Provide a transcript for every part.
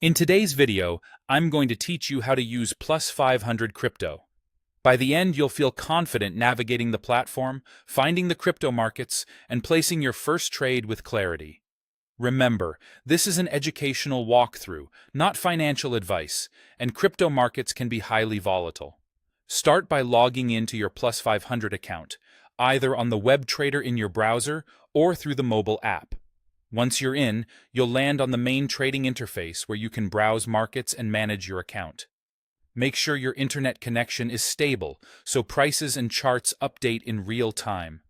In today's video, I'm going to teach you how to use Plus500 Crypto. By the end, you'll feel confident navigating the platform, finding the crypto markets, and placing your first trade with clarity. Remember, this is an educational walkthrough, not financial advice, and crypto markets can be highly volatile. Start by logging into your Plus500 account, either on the web trader in your browser or through the mobile app. Once you're in, you'll land on the main trading interface where you can browse markets and manage your account. Make sure your internet connection is stable so prices and charts update in real time.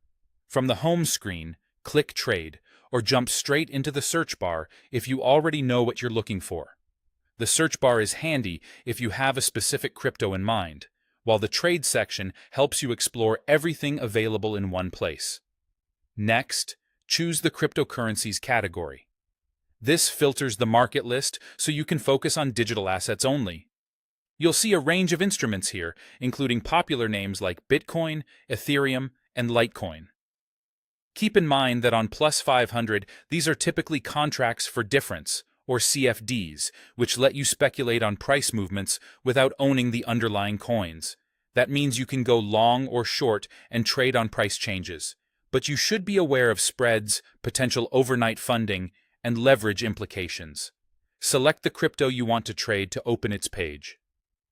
From the home screen, click Trade, or jump straight into the search bar if you already know what you're looking for. The search bar is handy if you have a specific crypto in mind, while the Trade section helps you explore everything available in one place. Next, choose the cryptocurrencies category. This filters the market list so you can focus on digital assets only. You'll see a range of instruments here, including popular names like Bitcoin, Ethereum, and Litecoin. Keep in mind that on Plus500, these are typically contracts for difference, or CFDs, which let you speculate on price movements without owning the underlying coins. That means you can go long or short and trade on price changes. But you should be aware of spreads, potential overnight funding, and leverage implications. Select the crypto you want to trade to open its page.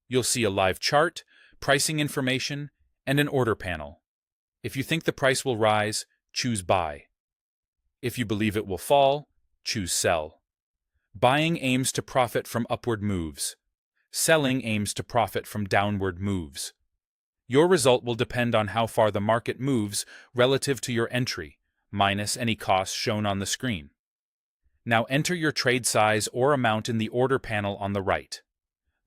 You'll see a live chart, pricing information, and an order panel. If you think the price will rise, choose Buy. If you believe it will fall, choose Sell. Buying aims to profit from upward moves. Selling aims to profit from downward moves. Your result will depend on how far the market moves relative to your entry, minus any costs shown on the screen. Now enter your trade size or amount in the order panel on the right.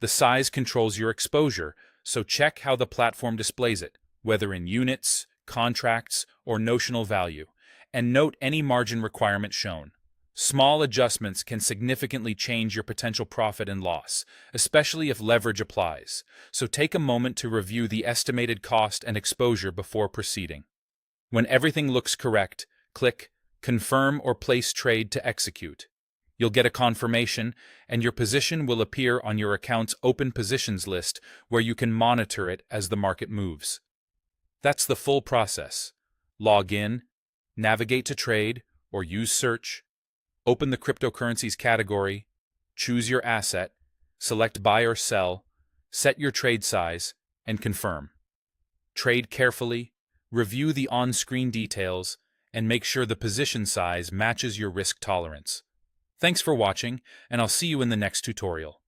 The size controls your exposure, so check how the platform displays it, whether in units, contracts, or notional value, and note any margin requirement shown. Small adjustments can significantly change your potential profit and loss, especially if leverage applies, so take a moment to review the estimated cost and exposure before proceeding. When everything looks correct, click Confirm or Place Trade to execute. You'll get a confirmation, and your position will appear on your account's Open Positions list where you can monitor it as the market moves. That's the full process. Log in, navigate to trade, or use search. Open the cryptocurrencies category, choose your asset, select buy or sell, set your trade size, and confirm. Trade carefully, review the on-screen details, and make sure the position size matches your risk tolerance. Thanks for watching, and I'll see you in the next tutorial.